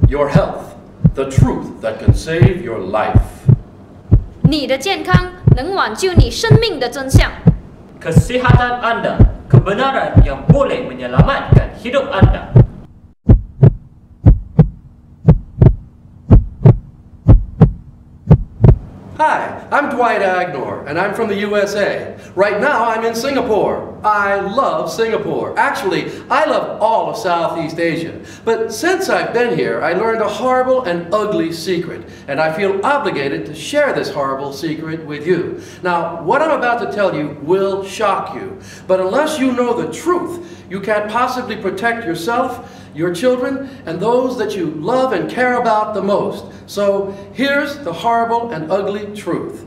Your health, the truth that can save your life. 你的健康能挽救你生命的真相。 Kesehatan Anda, kebenaran yang boleh menyelamatkan hidup Anda. Hi, I'm Dwight Agnor, and I'm from the USA. Right now, I'm in Singapore. I love Singapore. Actually, I love all of Southeast Asia. But since I've been here, I learned a horrible and ugly secret, and I feel obligated to share this horrible secret with you. Now, what I'm about to tell you will shock you, but unless you know the truth, you can't possibly protect yourself, your children, and those that you love and care about the most. So here's the horrible and ugly truth.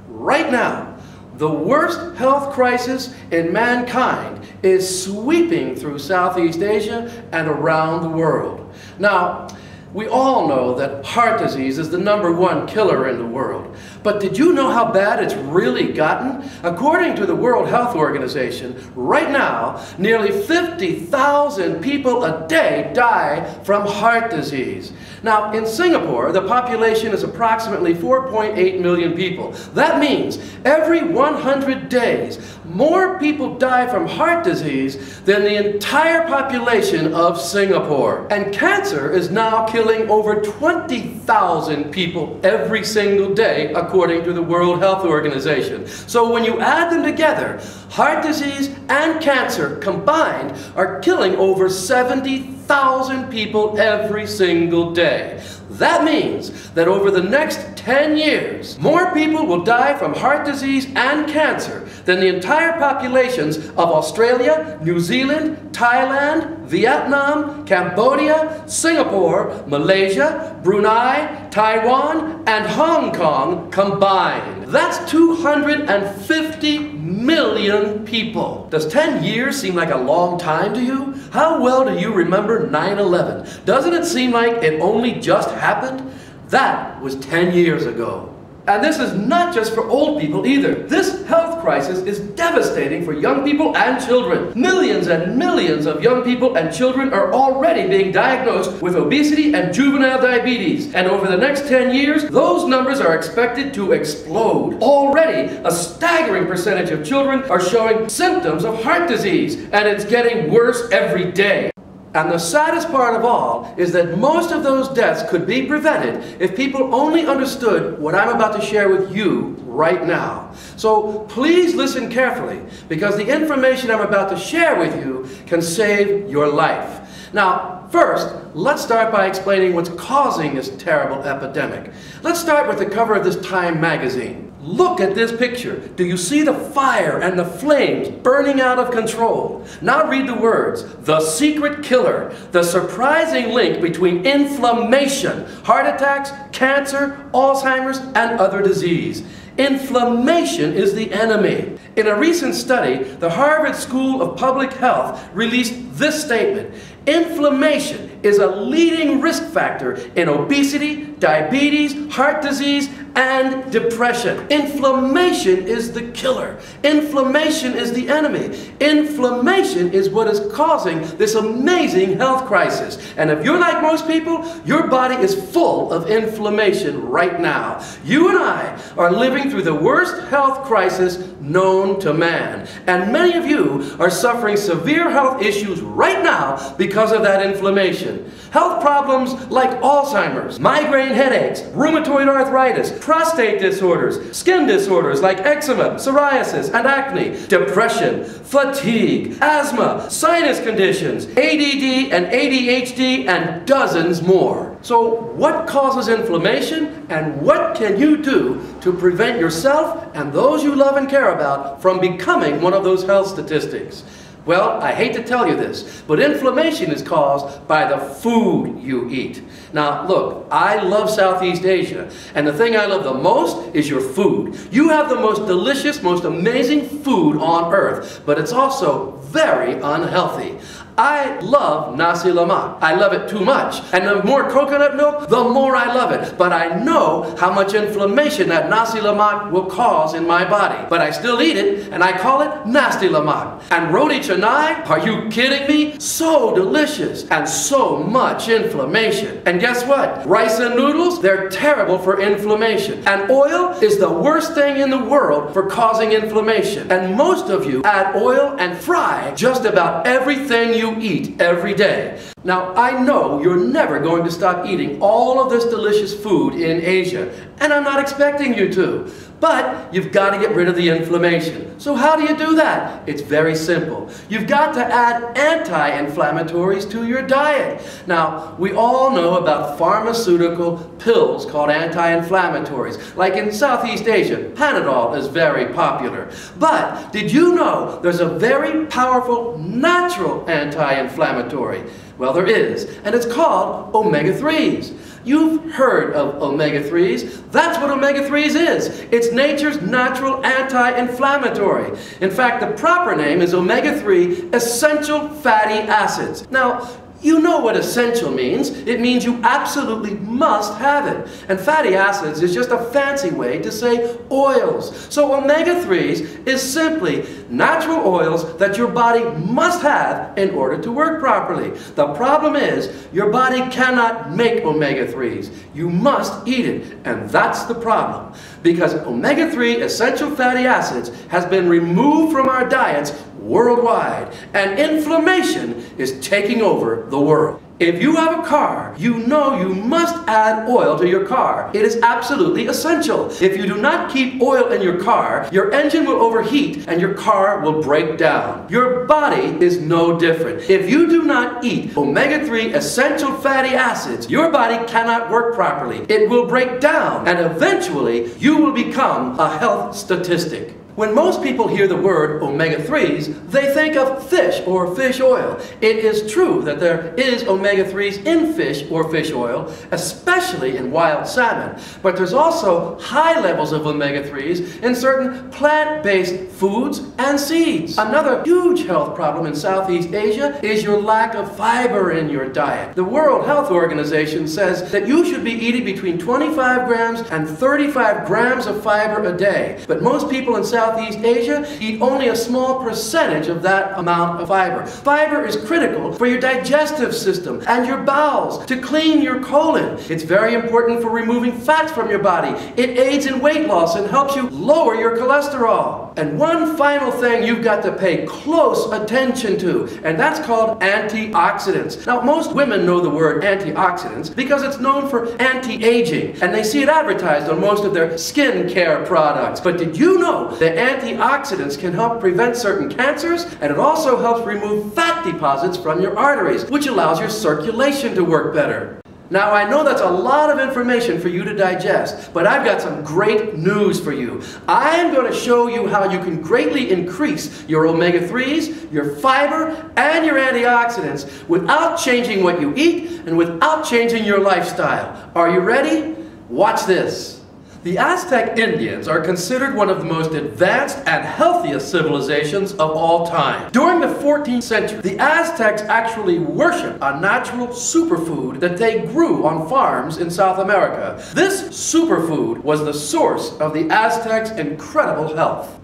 Right now, the worst health crisis in mankind is sweeping through Southeast Asia and around the world. Now, we all know that heart disease is the #1 killer in the world. But did you know how bad it's really gotten? According to the World Health Organization, right now, nearly 50,000 people a day die from heart disease. Now, in Singapore, the population is approximately 4.8 million people. That means every 100 days, more people die from heart disease than the entire population of Singapore. And cancer is now killing over 20,000 people every single day, according to the World Health Organization. So when you add them together, heart disease and cancer combined are killing over 70,000 people every single day. That means that over the next 10 years, more people will die from heart disease and cancer than the entire populations of Australia, New Zealand, Thailand, Vietnam, Cambodia, Singapore, Malaysia, Brunei, Taiwan, and Hong Kong combined. That's 250 million people. Does 10 years seem like a long time to you? How well do you remember 9/11? Doesn't it seem like it only just happened? That was 10 years ago. And this is not just for old people either. This health crisis is devastating for young people and children. Millions and millions of young people and children are already being diagnosed with obesity and juvenile diabetes. And over the next 10 years, those numbers are expected to explode. Already, a staggering percentage of children are showing symptoms of heart disease, and it's getting worse every day. And the saddest part of all is that most of those deaths could be prevented if people only understood what I'm about to share with you right now. So please listen carefully, because the information I'm about to share with you can save your life. Now, first, let's start by explaining what's causing this terrible epidemic. Let's start with the cover of this Time magazine. Look at this picture. Do you see the fire and the flames burning out of control? Now read the words. The secret killer. The surprising link between inflammation, heart attacks, cancer, Alzheimer's, and other disease. Inflammation is the enemy. In a recent study, the Harvard School of Public Health released this statement. Inflammation is a leading risk factor in obesity, diabetes, heart disease, and depression. Inflammation is the killer. Inflammation is the enemy. Inflammation is what is causing this amazing health crisis. And if you're like most people, your body is full of inflammation right now. You and I are living through the worst health crisis known to man. And many of you are suffering severe health issues right now because of that inflammation. Health problems like Alzheimer's, migraine headaches, rheumatoid arthritis, prostate disorders, skin disorders like eczema, psoriasis, and acne, depression, fatigue, asthma, sinus conditions, ADD and ADHD, and dozens more. So what causes inflammation, and what can you do to prevent yourself and those you love and care about from becoming one of those health statistics? Well, I hate to tell you this, but inflammation is caused by the food you eat. Now, look, I love Southeast Asia, and the thing I love the most is your food. You have the most delicious, most amazing food on earth, but it's also very unhealthy. I love nasi lemak. I love it too much. And the more coconut milk, the more I love it. But I know how much inflammation that nasi lemak will cause in my body. But I still eat it, and I call it nasty lemak. And roti canai, are you kidding me? So delicious and so much inflammation. And guess what? Rice and noodles, they're terrible for inflammation. And oil is the worst thing in the world for causing inflammation. And most of you add oil and fry just about everything you eat every day. Now, I know you're never going to stop eating all of this delicious food in Asia, and I'm not expecting you to. But you've got to get rid of the inflammation. So how do you do that? It's very simple. You've got to add anti-inflammatories to your diet. Now, we all know about pharmaceutical pills called anti-inflammatories. Like in Southeast Asia, Panadol is very popular. But did you know there's a very powerful natural anti-inflammatory? Well, there is, and it's called omega-3s. You've heard of omega-3s. That's what omega-3s is. It's nature's natural anti-inflammatory. In fact, the proper name is omega-3 essential fatty acids. Now, you know what essential means. It means you absolutely must have it. And fatty acids is just a fancy way to say oils. So omega-3s is simply natural oils that your body must have in order to work properly. The problem is your body cannot make omega-3s. You must eat it. And that's the problem. Because omega-3 essential fatty acids has been removed from our diets worldwide, and inflammation is taking over the world. If you have a car, you know you must add oil to your car. It is absolutely essential. If you do not keep oil in your car, your engine will overheat and your car will break down. Your body is no different. If you do not eat omega-3 essential fatty acids, your body cannot work properly. It will break down, and eventually you will become a health statistic. When most people hear the word omega-3s, they think of fish or fish oil. It is true that there is omega-3s in fish or fish oil, especially in wild salmon. But there's also high levels of omega-3s in certain plant-based foods and seeds. Another huge health problem in Southeast Asia is your lack of fiber in your diet. The World Health Organization says that you should be eating between 25 grams and 35 grams of fiber a day. But most people in Southeast Asia eat only a small percentage of that amount of fiber. Fiber is critical for your digestive system and your bowels, to clean your colon. It's very important for removing fats from your body. It aids in weight loss and helps you lower your cholesterol. And one final thing you've got to pay close attention to, and that's called antioxidants. Now, most women know the word antioxidants because it's known for anti-aging, and they see it advertised on most of their skin care products. But did you know that antioxidants can help prevent certain cancers, and it also helps remove fat deposits from your arteries, which allows your circulation to work better? Now, I know that's a lot of information for you to digest, but I've got some great news for you. I'm going to show you how you can greatly increase your omega-3s, your fiber, and your antioxidants without changing what you eat and without changing your lifestyle. Are you ready? Watch this. The Aztec Indians are considered one of the most advanced and healthiest civilizations of all time. During the 14th century, the Aztecs actually worshipped a natural superfood that they grew on farms in South America. This superfood was the source of the Aztecs' incredible health.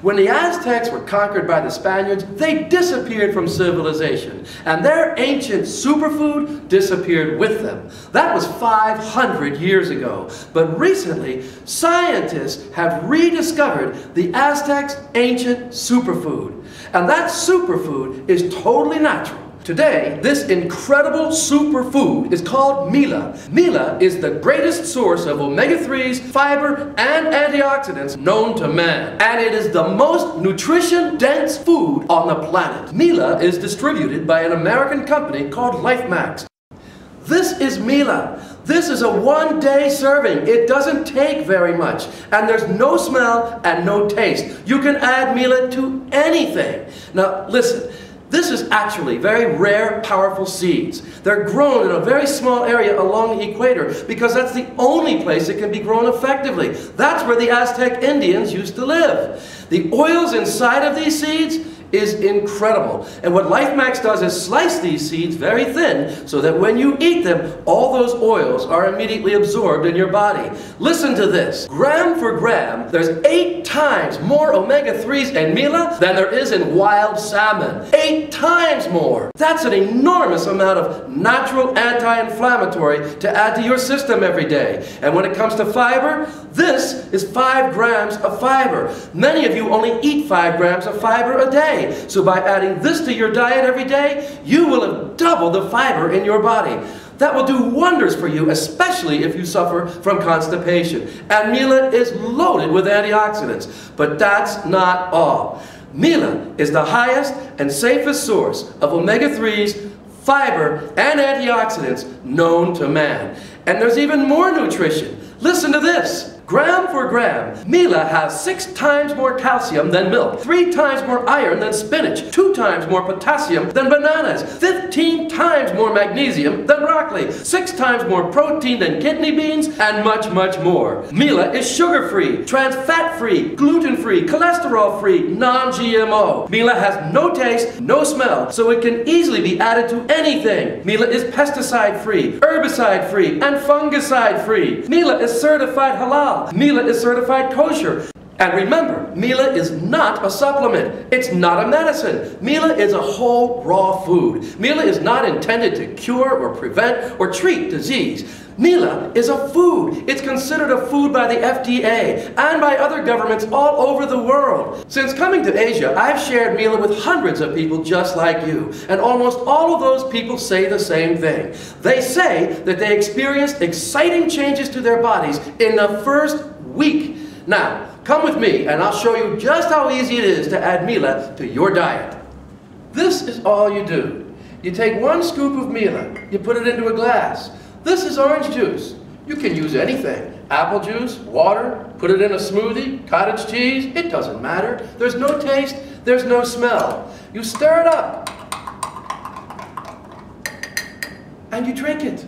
When the Aztecs were conquered by the Spaniards, they disappeared from civilization, and their ancient superfood disappeared with them. That was 500 years ago. But recently, scientists have rediscovered the Aztecs' ancient superfood. And that superfood is totally natural. Today, this incredible superfood is called Mila. Mila is the greatest source of omega-3s, fiber, and antioxidants known to man. And it is the most nutrition-dense food on the planet. Mila is distributed by an American company called LifeMax. This is Mila. This is a one-day serving. It doesn't take very much. And there's no smell and no taste. You can add Mila to anything. Now, listen. This is actually very rare, powerful seeds. They're grown in a very small area along the equator because that's the only place it can be grown effectively. That's where the Aztec Indians used to live. The oils inside of these seeds, is incredible. And what LifeMax does is slice these seeds very thin so that when you eat them, all those oils are immediately absorbed in your body. Listen to this. Gram for gram, there's 8 times more omega-3s in Mila than there is in wild salmon. 8 times more. That's an enormous amount of natural anti-inflammatory to add to your system every day. And when it comes to fiber, this is 5 grams of fiber. Many of you only eat 5 grams of fiber a day. So by adding this to your diet every day, you will have doubled the fiber in your body. That will do wonders for you, especially if you suffer from constipation. And Mila is loaded with antioxidants. But that's not all. Mila is the highest and safest source of omega-3s, fiber, and antioxidants known to man. And there's even more nutrition. Listen to this. Gram for gram, Mila has 6 times more calcium than milk, 3 times more iron than spinach, 2 times more potassium than bananas, 15 times more magnesium than broccoli, 6 times more protein than kidney beans, and much, much more. Mila is sugar-free, trans-fat-free, gluten-free, cholesterol-free, non-GMO. Mila has no taste, no smell, so it can easily be added to anything. Mila is pesticide-free, herbicide-free, and fungicide-free. Mila is certified halal. Mila is certified kosher. And remember, Mila is not a supplement. It's not a medicine. Mila is a whole raw food. Mila is not intended to cure or prevent or treat disease. Mila is a food. It's considered a food by the FDA and by other governments all over the world. Since coming to Asia, I've shared Mila with hundreds of people just like you. And almost all of those people say the same thing. They say that they experienced exciting changes to their bodies in the first week. Now, come with me and I'll show you just how easy it is to add Mila to your diet. This is all you do. You take 1 scoop of Mila, you put it into a glass. This is orange juice. You can use anything. Apple juice, water, put it in a smoothie, cottage cheese, it doesn't matter. There's no taste, there's no smell. You stir it up. And you drink it.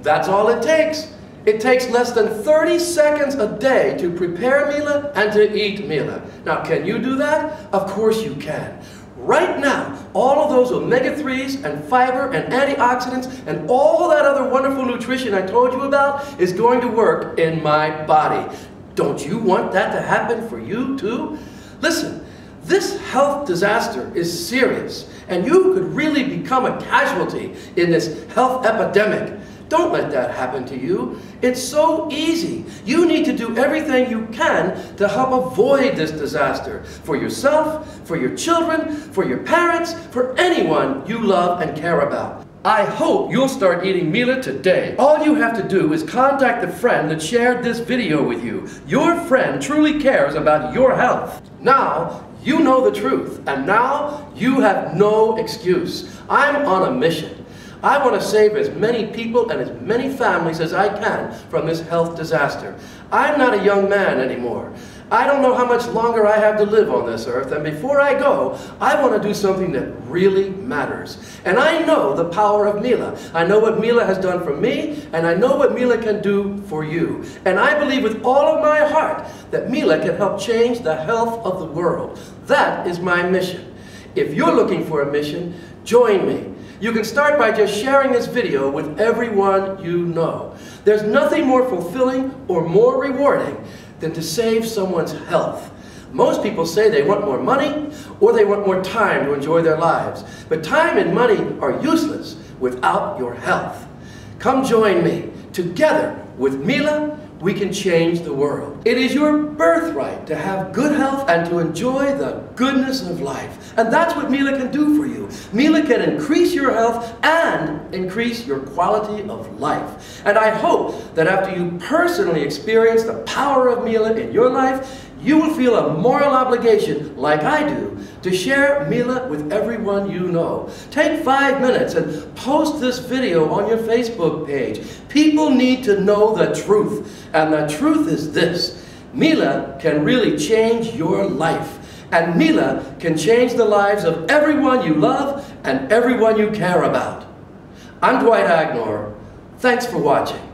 That's all it takes. It takes less than 30 seconds a day to prepare Mila and to eat Mila. Now, can you do that? Of course you can. Right now, all of those omega-3s and fiber and antioxidants and all that other wonderful nutrition I told you about is going to work in my body. Don't you want that to happen for you too? Listen, this health disaster is serious, and you could really become a casualty in this health epidemic. Don't let that happen to you. It's so easy. You need to do everything you can to help avoid this disaster. For yourself, for your children, for your parents, for anyone you love and care about. I hope you'll start eating Mila today. All you have to do is contact the friend that shared this video with you. Your friend truly cares about your health. Now, you know the truth, and now you have no excuse. I'm on a mission. I want to save as many people and as many families as I can from this health disaster. I'm not a young man anymore. I don't know how much longer I have to live on this earth, and before I go, I want to do something that really matters. And I know the power of Mila. I know what Mila has done for me, and I know what Mila can do for you. And I believe with all of my heart that Mila can help change the health of the world. That is my mission. If you're looking for a mission, join me. You can start by just sharing this video with everyone you know. There's nothing more fulfilling or more rewarding than to save someone's health. Most people say they want more money or they want more time to enjoy their lives. But time and money are useless without your health. Come join me. Together with Mila, we can change the world. It is your birthright to have good health and to enjoy the goodness of life. And that's what Mila can do for you. Mila can increase your health and increase your quality of life. And I hope that after you personally experience the power of Mila in your life, you will feel a moral obligation, like I do, to share Mila with everyone you know. Take 5 minutes and post this video on your Facebook page. People need to know the truth, and the truth is this: Mila can really change your life, and Mila can change the lives of everyone you love and everyone you care about. I'm Dwight Agnor. Thanks for watching.